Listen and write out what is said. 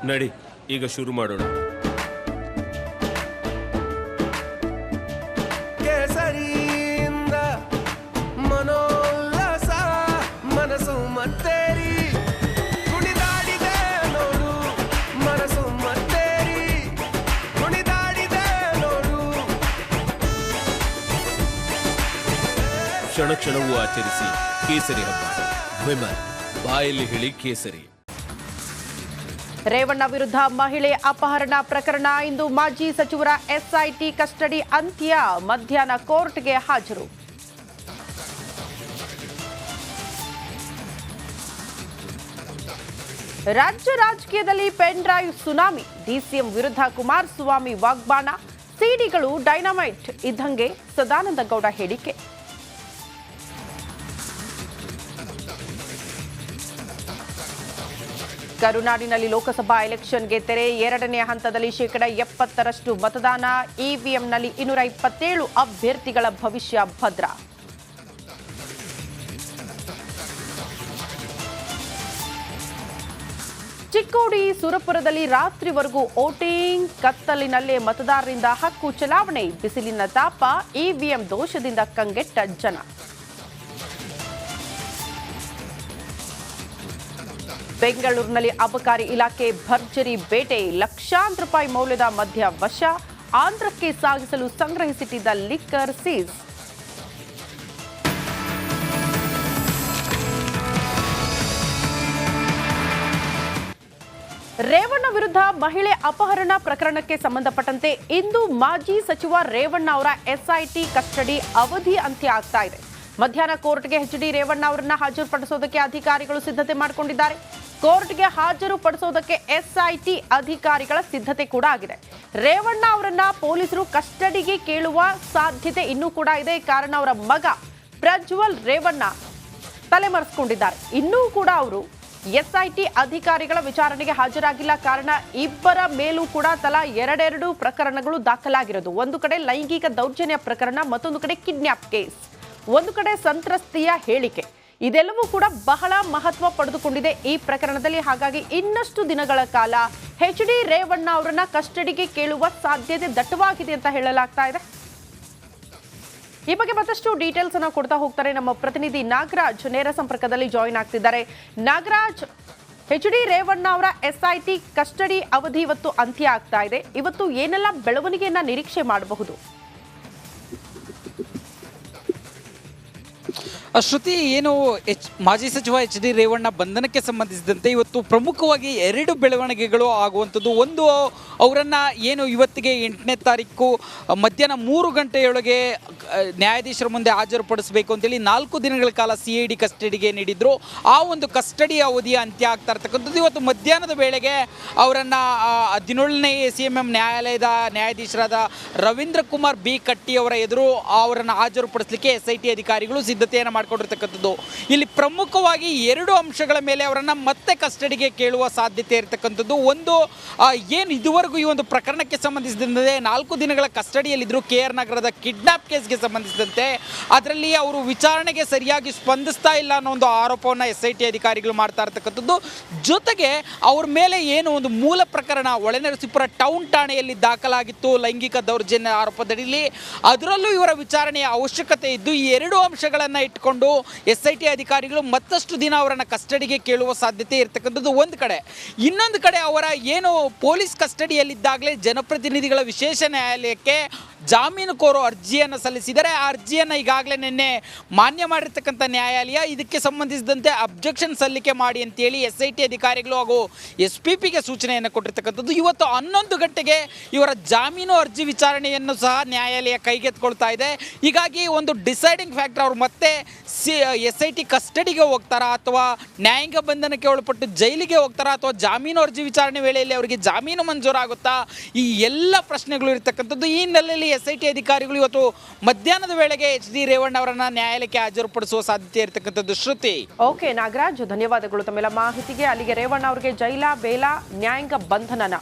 ನಡಿ, ಈಗ ಶುರು ಮಾಡೋಣ. ಕೇಸರಿಯಿಂದ ಮನೋಲ್ಲಾಸ ಮನಸ್ಸು ಮತ್ತೇರಿ ಕುಣಿದಾಡಿದೆ ನೋಡು, ಮನಸ್ಸು ಮತ್ತೇರಿ ಕುಣಿದಾಡಿದೆ ನೋಡು. ಕ್ಷಣ ಕ್ಷಣವೂ ಆಚರಿಸಿ ಕೇಸರಿ ಹಬ್ಬ. ವಿಮಲ್, ಬಾಯಲ್ಲಿ ಹೇಳಿ ಕೇಸರಿ. ರೇವಣ್ಣ ವಿರುದ್ಧ ಮಹಿಳೆ ಅಪಹರಣ ಪ್ರಕರಣ ಇಂದು ಮಾಜಿ ಸಚಿವರ ಎಸ್ಐಟಿ ಕಸ್ಟಡಿ ಅಂತ್ಯ. ಮಧ್ಯಾಹ್ನ ಕೋರ್ಟ್ಗೆ ಹಾಜರು. ರಾಜ್ಯ ರಾಜಕೀಯದಲ್ಲಿ ಪೆನ್ ಡ್ರೈವ್ ಸುನಾಮಿ. ಡಿಸಿಎಂ ವಿರುದ್ಧ ಕುಮಾರಸ್ವಾಮಿ ವಾಗ್ಬಾಣ. ಸಿಡಿಗಳು ಡೈನಮೈಟ್ ಇದ್ದಂಗೆ ಸದಾನಂದ ಗೌಡ ಹೇಳಿಕೆ. ಕರುನಾಡಿನಲ್ಲಿ ಲೋಕಸಭಾ ಎಲೆಕ್ಷನ್ಗೆ ತೆರೆ. ಎರಡನೇ ಹಂತದಲ್ಲಿ 70% ಮತದಾನ. ಇವಿಎಂನಲ್ಲಿ 227 ಅಭ್ಯರ್ಥಿಗಳ ಭವಿಷ್ಯ ಭದ್ರ. ಚಿಕ್ಕೋಡಿ ಸುರಪುರದಲ್ಲಿ ರಾತ್ರಿವರೆಗೂ ವೋಟಿಂಗ್. ಕತ್ತಲಿನಲ್ಲೇ ಮತದಾರರಿಂದ ಹಕ್ಕು ಚಲಾವಣೆ. ಬಿಸಿಲಿನ ತಾಪ. ಇವಿಎಂ ದೋಷದಿಂದ ಕಂಗೆಟ್ಟ ಜನ. ಬೆಂಗಳೂರಿನಲ್ಲಿ ಅಬಕಾರಿ ಇಲಾಖೆ ಭರ್ಜರಿ ಬೇಟೆ. ಲಕ್ಷಾಂತರ ರೂಪಾಯಿ ಮೌಲ್ಯದ ಮದ್ಯ ವಶ. ಆಂಧ್ರಕ್ಕೆ ಸಾಗಿಸಲು ಸಂಗ್ರಹಿಸಿಟ್ಟಿದ್ದ ಲಿಕ್ಕರ್ ಸೀಸ್. ರೇವಣ್ಣ ವಿರುದ್ಧ ಮಹಿಳೆ ಅಪಹರಣ ಪ್ರಕರಣಕ್ಕೆ ಸಂಬಂಧಪಟ್ಟಂತೆ ಇಂದು ಮಾಜಿ ಸಚಿವ ರೇವಣ್ಣ ಅವರ ಎಸ್ಐಟಿ ಕಸ್ಟಡಿ ಅವಧಿ ಅಂತ್ಯ ಆಗ್ತಾ ಇದೆ. ಮಧ್ಯಾಹ್ನ ಕೋರ್ಟ್ಗೆ ಎಚ್ಡಿ ರೇವಣ್ಣ ಅವರನ್ನ ಹಾಜರುಪಡಿಸೋದಕ್ಕೆ ಅಧಿಕಾರಿಗಳು ಸಿದ್ಧತೆ ಮಾಡಿಕೊಂಡಿದ್ದಾರೆ. ಕೋರ್ಟ್ಗೆ ಹಾಜರುಪಡಿಸೋದಕ್ಕೆ ಎಸ್ಐಟಿ ಅಧಿಕಾರಿಗಳ ಸಿದ್ಧತೆ ಕೂಡ ಆಗಿದೆ. ರೇವಣ್ಣ ಅವರನ್ನ ಪೊಲೀಸರು ಕಸ್ಟಡಿಗೆ ಕೇಳುವ ಸಾಧ್ಯತೆ ಇನ್ನೂ ಕೂಡ ಇದೆ. ಕಾರಣ ಅವರ ಮಗ ಪ್ರಜ್ವಲ್ ರೇವಣ್ಣ ತಲೆಮರೆಸಿಕೊಂಡಿದ್ದಾರೆ. ಇನ್ನೂ ಕೂಡ ಅವರು ಎಸ್ಐಟಿ ಅಧಿಕಾರಿಗಳ ವಿಚಾರಣೆಗೆ ಹಾಜರಾಗಿಲ್ಲ. ಕಾರಣ ಇಬ್ಬರ ಮೇಲೂ ಕೂಡ ತಲಾ ಎರಡೆರಡು ಪ್ರಕರಣಗಳು ದಾಖಲಾಗಿರೋದು. ಒಂದು ಕಡೆ ಲೈಂಗಿಕ ದೌರ್ಜನ್ಯ ಪ್ರಕರಣ, ಮತ್ತೊಂದು ಕಡೆ ಕಿಡ್ನ್ಯಾಪ್ ಕೇಸ್, ಒಂದು ಕಡೆ ಸಂತ್ರಸ್ತೆಯ ಹೇಳಿಕೆ. ಇದೆಲ್ಲವೂ ಕೂಡ ಬಹಳ ಮಹತ್ವ ಪಡೆದುಕೊಂಡಿದೆ ಈ ಪ್ರಕರಣದಲ್ಲಿ. ಹಾಗಾಗಿ ಇನ್ನಷ್ಟು ದಿನಗಳ ಕಾಲ ಎಚ್ಡಿ ರೇವಣ್ಣ ಅವರನ್ನ ಕಸ್ಟಡಿಗೆ ಕೇಳುವ ಸಾಧ್ಯತೆ ದಟ್ಟವಾಗಿದೆ ಅಂತ ಹೇಳಲಾಗ್ತಾ ಇದೆ. ಈ ಬಗ್ಗೆ ಮತ್ತಷ್ಟು ಡೀಟೇಲ್ಸ್ ಅನ್ನು ಕೊಡ್ತಾ ಹೋಗ್ತಾರೆ ನಮ್ಮ ಪ್ರತಿನಿಧಿ ನಾಗರಾಜ್. ನೇರ ಸಂಪರ್ಕದಲ್ಲಿ ಜಾಯಿನ್ ಆಗ್ತಿದ್ದಾರೆ. ನಾಗರಾಜ್, ಎಚ್ಡಿ ರೇವಣ್ಣ ಅವರ ಎಸ್ಐಟಿ ಕಸ್ಟಡಿ ಅವಧಿ ಇವತ್ತು ಅಂತ್ಯ ಆಗ್ತಾ ಇದೆ. ಇವತ್ತು ಏನೆಲ್ಲ ಬೆಳವಣಿಗೆಯನ್ನ ನಿರೀಕ್ಷೆ ಮಾಡಬಹುದು? ಶ್ರುತಿ, ಏನು ಮಾಜಿ ಸಚಿವ ಎಚ್.ಡಿ. ರೇವಣ್ಣ ಬಂಧನಕ್ಕೆ ಸಂಬಂಧಿಸಿದಂತೆ ಇವತ್ತು ಪ್ರಮುಖವಾಗಿ 2 ಬೆಳವಣಿಗೆಗಳು ಆಗುವಂಥದ್ದು. ಒಂದು, ಅವರನ್ನು ಏನು ಇವತ್ತಿಗೆ 8ನೇ ತಾರೀಕು ಮಧ್ಯಾಹ್ನ 3 ಗಂಟೆಯೊಳಗೆ ನ್ಯಾಯಾಧೀಶರ ಮುಂದೆ ಹಾಜರುಪಡಿಸಬೇಕು ಅಂತೇಳಿ 4 ದಿನಗಳ ಕಾಲ CID ಕಸ್ಟಡಿಗೆ ನೀಡಿದ್ರು. ಆ ಒಂದು ಕಸ್ಟಡಿ ಅವಧಿಯ ಅಂತ್ಯ ಆಗ್ತಾ ಇರ್ತಕ್ಕಂಥದ್ದು. ಇವತ್ತು ಮಧ್ಯಾಹ್ನದ ವೇಳೆಗೆ ಅವರನ್ನು 17ನೇ ACMM ನ್ಯಾಯಾಲಯದ ನ್ಯಾಯಾಧೀಶರಾದ ರವೀಂದ್ರ ಕುಮಾರ್ ಬಿ ಕಟ್ಟಿ ಅವರ ಎದುರು ಅವರನ್ನು ಹಾಜರುಪಡಿಸಲಿಕ್ಕೆ SIT ಅಧಿಕಾರಿಗಳು ಸಿದ್ಧತೆಯನ್ನು ಮಾಡಿಕೊಂಡಿರ್ತಕ್ಕಂಥದ್ದು. ಇಲ್ಲಿ ಪ್ರಮುಖವಾಗಿ 2 ಅಂಶಗಳ ಮೇಲೆ ಅವರನ್ನು ಮತ್ತೆ ಕಸ್ಟಡಿಗೆ ಕೇಳುವ ಸಾಧ್ಯತೆ ಇರತಕ್ಕಂಥದ್ದು. ಒಂದು, ಏನು ಇದುವರೆಗೂ ಈ ಒಂದು ಪ್ರಕರಣಕ್ಕೆ ಸಂಬಂಧಿಸಿದಂತೆ 4 ದಿನಗಳ ಕಸ್ಟಡಿಯಲ್ಲಿದ್ದರು KR ನಗರದ ಕಿಡ್ನಾಪ್ ಕೇಸ್ಗೆ ಸಂಬಂಧಿಸಿದಂತೆ. ಅದರಲ್ಲಿ ಅವರು ವಿಚಾರಣೆಗೆ ಸರಿಯಾಗಿ ಸ್ಪಂದಿಸ್ತಾ ಇಲ್ಲ ಅನ್ನೋ ಒಂದು ಆರೋಪವನ್ನು SIT ಅಧಿಕಾರಿಗಳು ಮಾಡ್ತಾ ಇರ್ತಕ್ಕಂಥದ್ದು. ಜೊತೆಗೆ ಅವ್ರ ಮೇಲೆ ಏನು ಒಂದು ಮೂಲ ಪ್ರಕರಣ ಹೊಳೆನರಸೀಪುರ ಟೌನ್ ಠಾಣೆಯಲ್ಲಿ ದಾಖಲಾಗಿತ್ತು ಲೈಂಗಿಕ ದೌರ್ಜನ್ಯ ಆರೋಪದಡಿಯಲ್ಲಿ, ಅದರಲ್ಲೂ ಇವರ ವಿಚಾರಣೆಯ ಅವಶ್ಯಕತೆ ಇದ್ದು ಈ 2 ಅಂಶಗಳನ್ನು ಇಟ್ಕೊಂಡು SIT ಅಧಿಕಾರಿಗಳು ಮತ್ತಷ್ಟು ದಿನ ಅವರನ್ನು ಕಸ್ಟಡಿಗೆ ಕೇಳುವ ಸಾಧ್ಯತೆ ಇರತಕ್ಕಂಥದ್ದು ಒಂದು ಕಡೆ. ಇನ್ನೊಂದು ಕಡೆ ಅವರ ಏನು ಪೊಲೀಸ್ ಕಸ್ಟಡಿಯಲ್ಲಿದ್ದಾಗಲೇ ಜನಪ್ರತಿನಿಧಿಗಳ ವಿಶೇಷ ನ್ಯಾಯಾಲಯಕ್ಕೆ ಜಾಮೀನು ಕೋರೋ ಅರ್ಜಿಯನ್ನು ಸಲ್ಲಿಸಿದರೆ. ಆ ಅರ್ಜಿಯನ್ನು ಈಗಾಗಲೇ ನಿನ್ನೆ ಮಾನ್ಯ ಮಾಡಿರ್ತಕ್ಕಂಥ ನ್ಯಾಯಾಲಯ ಇದಕ್ಕೆ ಸಂಬಂಧಿಸಿದಂತೆ ಅಬ್ಜೆಕ್ಷನ್ ಸಲ್ಲಿಕೆ ಮಾಡಿ ಅಂತೇಳಿ SIT ಅಧಿಕಾರಿಗಳು ಹಾಗೂ SPPಗೆ ಸೂಚನೆಯನ್ನು ಕೊಟ್ಟಿರ್ತಕ್ಕಂಥದ್ದು. ಇವತ್ತು 11 ಗಂಟೆಗೆ ಇವರ ಜಾಮೀನು ಅರ್ಜಿ ವಿಚಾರಣೆಯನ್ನು ಸಹ ನ್ಯಾಯಾಲಯ ಕೈಗೆತ್ತಿಕೊಳ್ತಾ ಇದೆ. ಹೀಗಾಗಿ ಒಂದು ಡಿಸೈಡಿಂಗ್ ಫ್ಯಾಕ್ಟರ್, ಅವರು ಮತ್ತೆ SIT ಕಸ್ಟಡಿಗೆ ಹೋಗ್ತಾರಾ ಅಥವಾ ನ್ಯಾಯಾಂಗ ಬಂಧನಕ್ಕೆ ಒಳಪಟ್ಟು ಜೈಲಿಗೆ ಹೋಗ್ತಾರಾ ಅಥವಾ ಜಾಮೀನು ಅರ್ಜಿ ವಿಚಾರಣೆ ವೇಳೆಯಲ್ಲಿ ಅವರಿಗೆ ಜಾಮೀನು ಮಂಜೂರಾಗುತ್ತಾ, ಈ ಎಲ್ಲ ಪ್ರಶ್ನೆಗಳು ಇರತಕ್ಕಂಥದ್ದು. ಈ ಹಿನ್ನೆಲೆಯಲ್ಲಿ SIT ಅಧಿಕಾರಿಗಳು ಇವತ್ತು ಮಧ್ಯಾಹ್ನದ ವೇಳೆಗೆ ಎಚ್.ಡಿ. ರೇವಣ್ಣ ಅವರನ್ನ ನ್ಯಾಯಾಲಯಕ್ಕೆ ಹಾಜರುಪಡಿಸುವ ಸಾಧ್ಯತೆ ಇರತಕ್ಕಂಥದ್ದು. ಶ್ರುತಿ. ಓಕೆ ನಾಗರಾಜ್, ಧನ್ಯವಾದಗಳು ತಮ್ಮೆಲ್ಲ ಮಾಹಿತಿಗೆ. ಅಲ್ಲಿಗೆ ರೇವಣ್ಣ ಅವರಿಗೆ ಜೈಲ ಬೇಲ ನ್ಯಾಯಾಂಗ ಬಂಧನನ